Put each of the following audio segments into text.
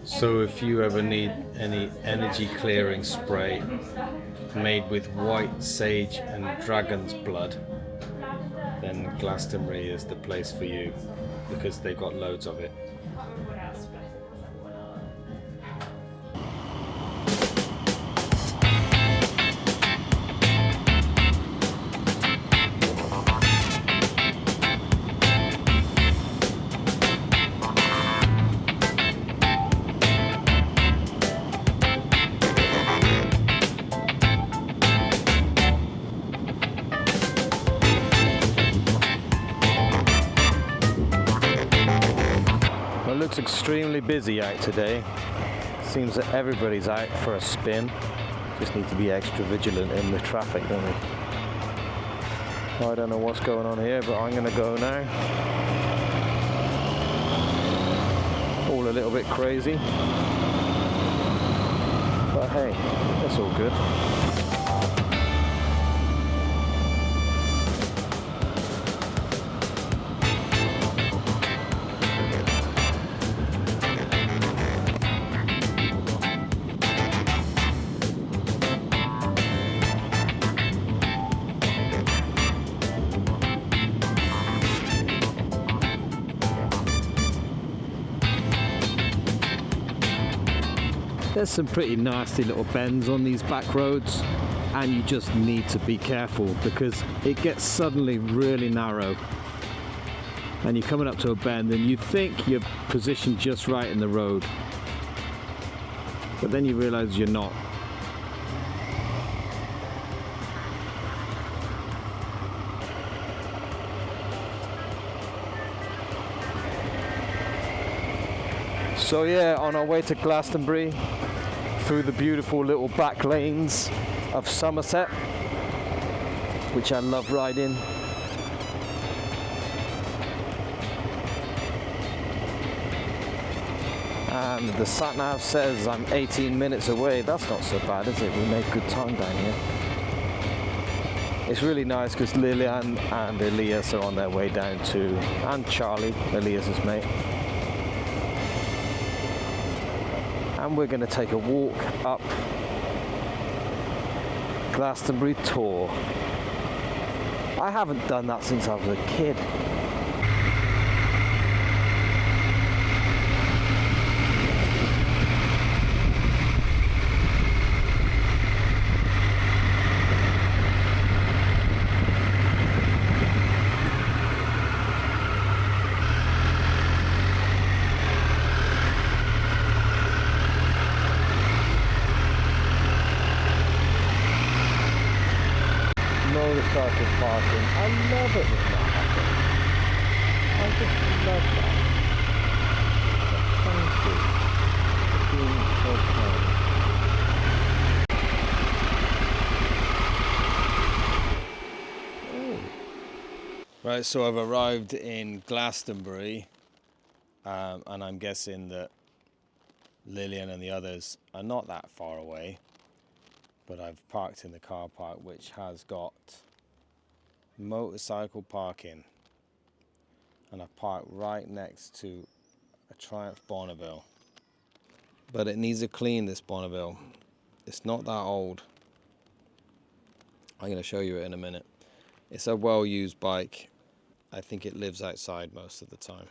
So if you ever need any energy clearing spray made with white sage and dragon's blood, then Glastonbury is the place for you because they've got loads of it. Well, it looks extremely busy out today. Seems that everybody's out for a spin. Just need to be extra vigilant in the traffic, don't we? I don't know what's going on here, but I'm gonna go now. All a little bit crazy. But hey, that's all good. There's some pretty nasty little bends on these back roads, and you just need to be careful because it gets suddenly really narrow and you're coming up to a bend and you think you're positioned just right in the road, but then you realize you're not. So yeah, on our way to Glastonbury, through the beautiful little back lanes of Somerset, which I love riding. And the sat-nav says I'm 18 minutes away. That's not so bad, is it? We make good time down here. It's really nice because Lillian and Elias are on their way down too, and Charlie, Elias's mate. And we're going to take a walk up Glastonbury Tor. I haven't done that since I was a kid. Motorcycle parking. I love it when that happens. I just love that. Thank you for being so kind. Right, so I've arrived in Glastonbury, and I'm guessing that Lillian and the others are not that far away. But I've parked in the car park, which has got motorcycle parking, and I've parked right next to a Triumph Bonneville. But it needs a clean, this Bonneville. It's not that old. I'm going to show you it in a minute. It's a well-used bike. I think it lives outside most of the time.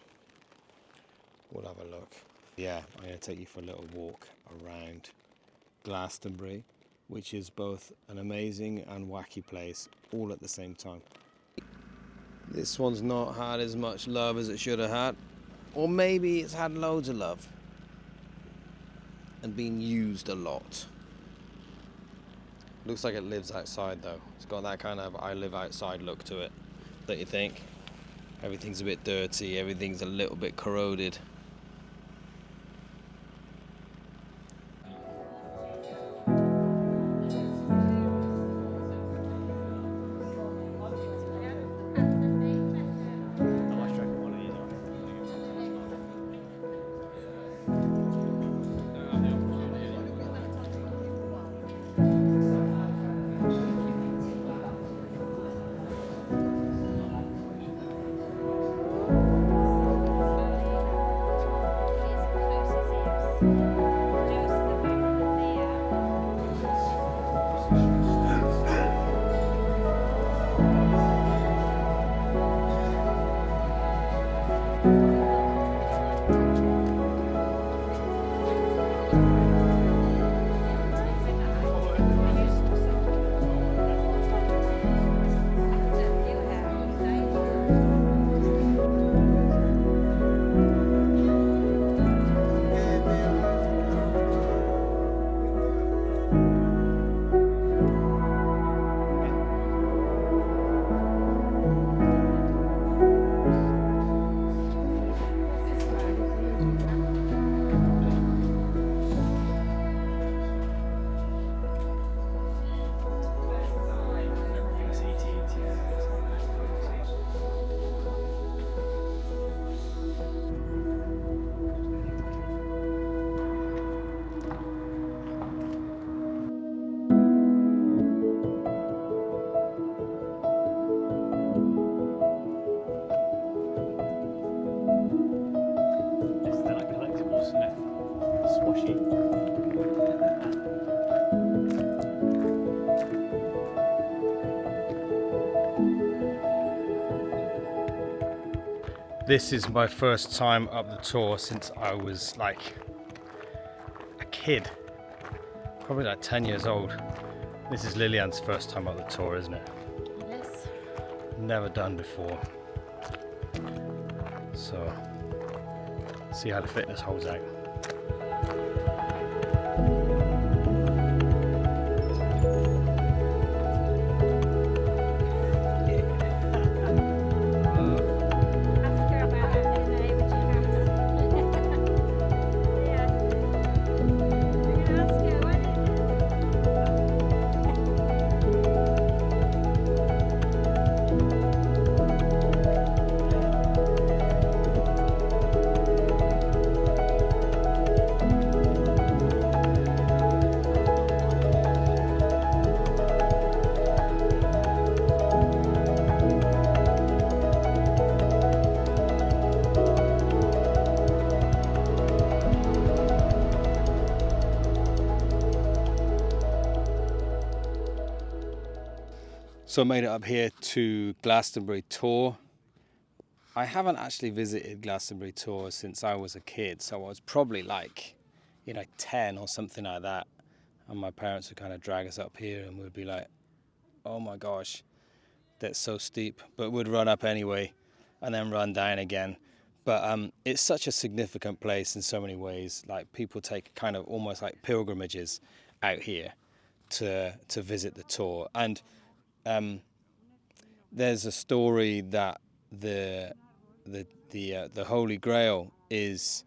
We'll have a look. Yeah, I'm going to take you for a little walk around Glastonbury, which is both an amazing and wacky place all at the same time. This one's not had as much love as it should have had, or maybe it's had loads of love and been used a lot. Looks like it lives outside though. It's got that kind of I live outside look to it, don't you think? Everything's a bit dirty, everything's a little bit corroded. This is my first time up the Tor since I was like a kid, probably like 10 years old. This is Lillian's first time up the Tor, isn't it? Yes. Never done before. So, see how the fitness holds out. So I made it up here to Glastonbury Tor. I haven't actually visited Glastonbury Tor since I was a kid, so I was probably like, 10 or something like that. And my parents would kind of drag us up here and we'd be like, oh my gosh, that's so steep. But we'd run up anyway and then run down again. But it's such a significant place in so many ways. Like people take kind of almost like pilgrimages out here to visit the Tor. And there's a story that the Holy Grail is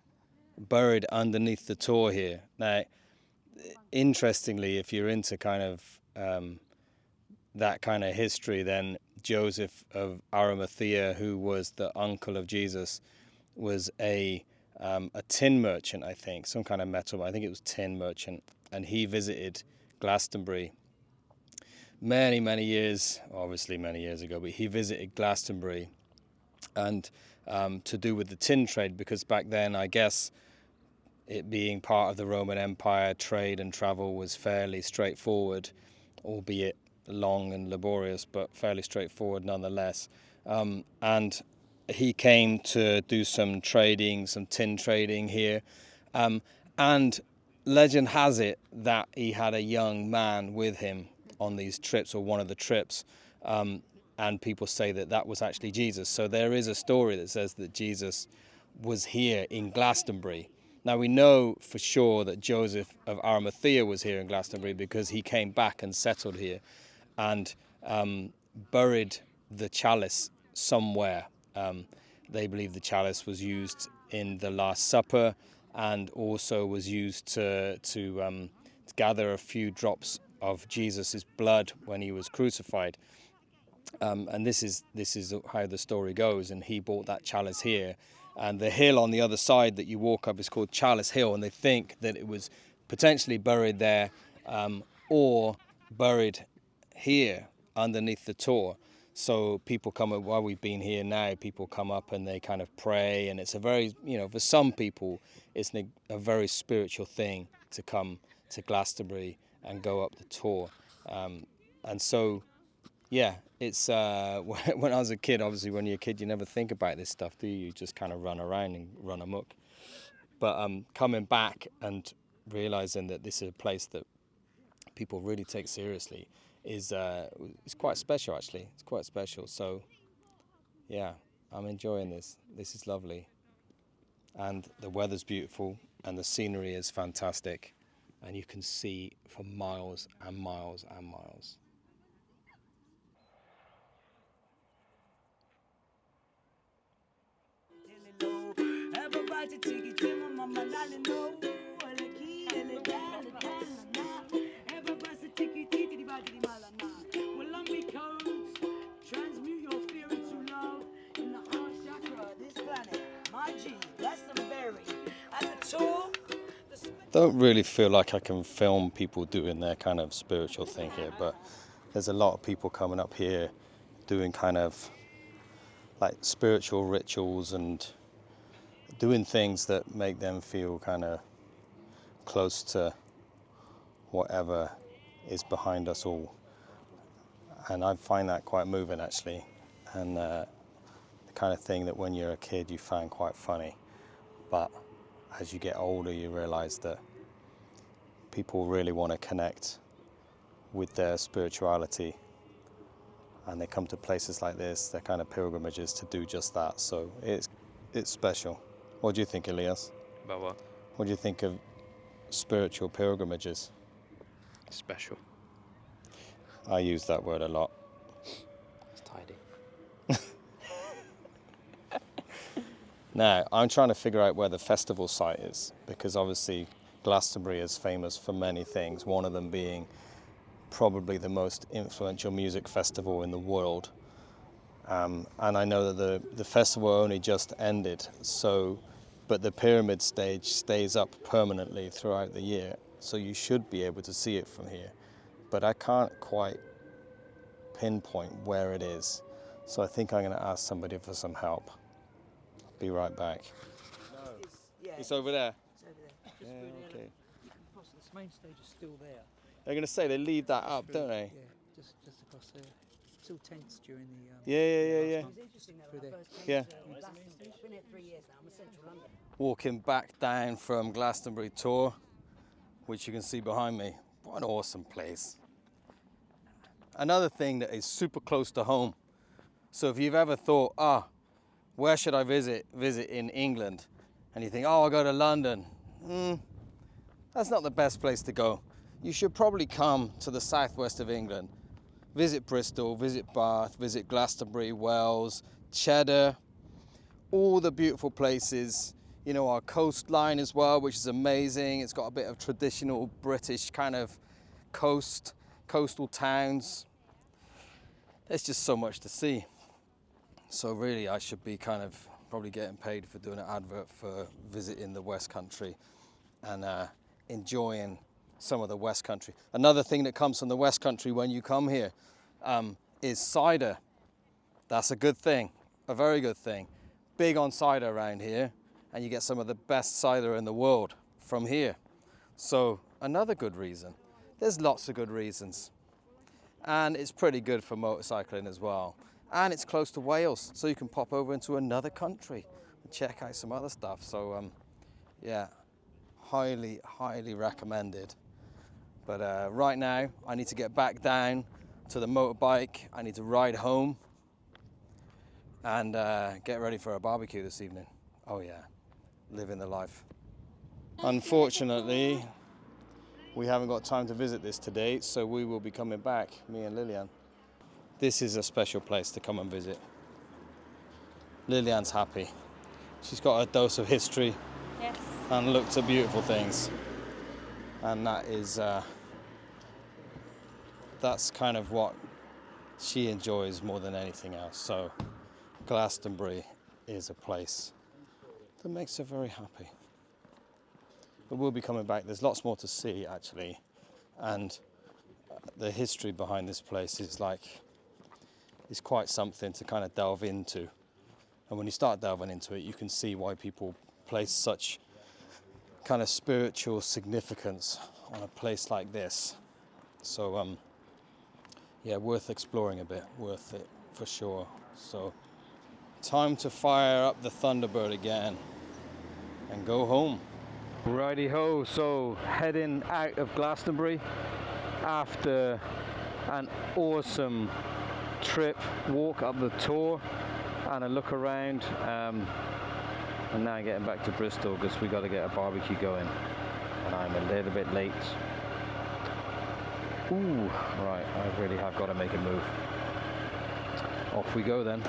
buried underneath the Tor here. Now, interestingly, if you're into kind of that kind of history, then Joseph of Arimathea, who was the uncle of Jesus, was a tin merchant, I think, some kind of metal. I think it was tin merchant, and he visited Glastonbury many years, obviously many years ago, but he visited Glastonbury and to do with the tin trade, because back then, I guess, it being part of the Roman Empire, trade and travel was fairly straightforward, albeit long and laborious, but fairly straightforward nonetheless. And he came to do some trading, some tin trading here. And legend has it that he had a young man with him on these trips, or one of the trips, and people say that that was actually Jesus. So there is a story that says that Jesus was here in Glastonbury. Now we know for sure that Joseph of Arimathea was here in Glastonbury because he came back and settled here and buried the chalice somewhere. They believe the chalice was used in the Last Supper and also was used to gather a few drops of Jesus's blood when he was crucified. And this is how the story goes. And he bought that chalice here. And the hill on the other side that you walk up is called Chalice Hill. And they think that it was potentially buried there or buried here underneath the Tor. So people come up, while we've been here now, people come up and they kind of pray. And it's a very, for some people, it's a very spiritual thing to come to Glastonbury and go up the Tor. And so, yeah, it's when I was a kid, obviously when you're a kid, you never think about this stuff, do you? You just kind of run around and run amok. But coming back and realizing that this is a place that people really take seriously is quite special, actually. It's quite special. So, yeah, I'm enjoying this. This is lovely. And the weather's beautiful and the scenery is fantastic. And you can see for miles and miles and miles. Don't really feel like I can film people doing their kind of spiritual thing here, but there's a lot of people coming up here doing kind of like spiritual rituals and doing things that make them feel kind of close to whatever is behind us all. And I find that quite moving, actually. And the kind of thing that when you're a kid you find quite funny, but as you get older you realize that people really want to connect with their spirituality, and they come to places like this, they're kind of pilgrimages to do just that. So it's special. What do you think, Elias? About what? What do you think of spiritual pilgrimages? Special. I use that word a lot. It's tidy. Now, I'm trying to figure out where the festival site is, because obviously Glastonbury is famous for many things, one of them being probably the most influential music festival in the world. And I know that the festival only just ended, but the pyramid stage stays up permanently throughout the year, so you should be able to see it from here. But I can't quite pinpoint where it is, so I think I'm going to ask somebody for some help. Be right back. No. It's over there. It's over there. Just Yeah, okay. You can cross. The main stage is still there. They're going to say they leave that up, don't they? Yeah, just across there. Still tense during the. Yeah. It was interesting though when I first came Yeah. to Glastonbury. I've been here 3 years now. I'm in central London. Walking back down from Glastonbury Tor, which you can see behind me. What an awesome place. Another thing that is super close to home. So if you've ever thought, where should I visit in England? And you think, I'll go to London. That's not the best place to go. You should probably come to the southwest of England. Visit Bristol, visit Bath, visit Glastonbury, Wells, Cheddar, all the beautiful places. You know, our coastline as well, which is amazing. It's got a bit of traditional British kind of coastal towns. There's just so much to see. So really, I should be kind of probably getting paid for doing an advert for visiting the West Country and enjoying some of the West Country. Another thing that comes from the West Country when you come here is cider. That's a good thing, a very good thing. Big on cider around here, and you get some of the best cider in the world from here. So another good reason. There's lots of good reasons. And it's pretty good for motorcycling as well. And it's close to Wales, so you can pop over into another country and check out some other stuff. So yeah, highly, highly recommended. But right now, I need to get back down to the motorbike. I need to ride home and get ready for a barbecue this evening. Oh yeah, living the life. Unfortunately, we haven't got time to visit this today, so we will be coming back, me and Lillian. This is a special place to come and visit. Lillian's happy. She's got a dose of history. Yes. And looked at beautiful things. And that is, that's kind of what she enjoys more than anything else. So Glastonbury is a place that makes her very happy. But we'll be coming back. There's lots more to see, actually. And the history behind this place is quite something to kind of delve into. And when you start delving into it, you can see why people place such kind of spiritual significance on a place like this. So, yeah, worth exploring a bit, worth it for sure. So, time to fire up the Thunderbird again and go home. Righty ho, so heading out of Glastonbury after an awesome walk up the Tor and a look around, and now getting back to Bristol because we got to get a barbecue going and I'm a little bit late. Ooh, right, I really have got to make a move. Off we go then.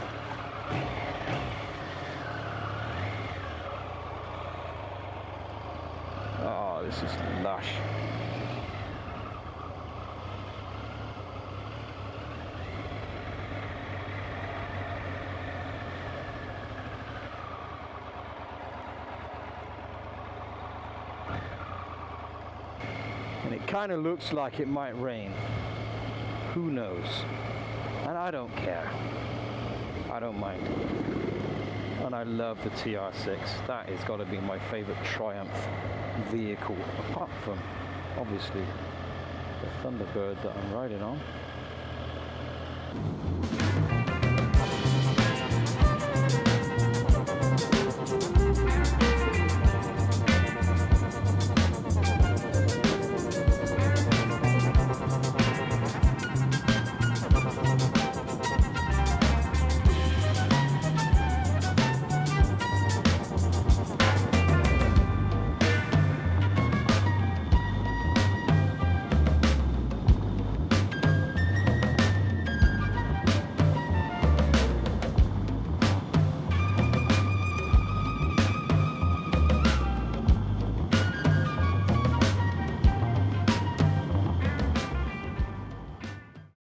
Oh, this is lush. And it kind of looks like it might rain. Who knows? And I don't care. I don't mind. And I love the TR6. That has got to be my favorite Triumph vehicle, apart from obviously the Thunderbird that I'm riding on.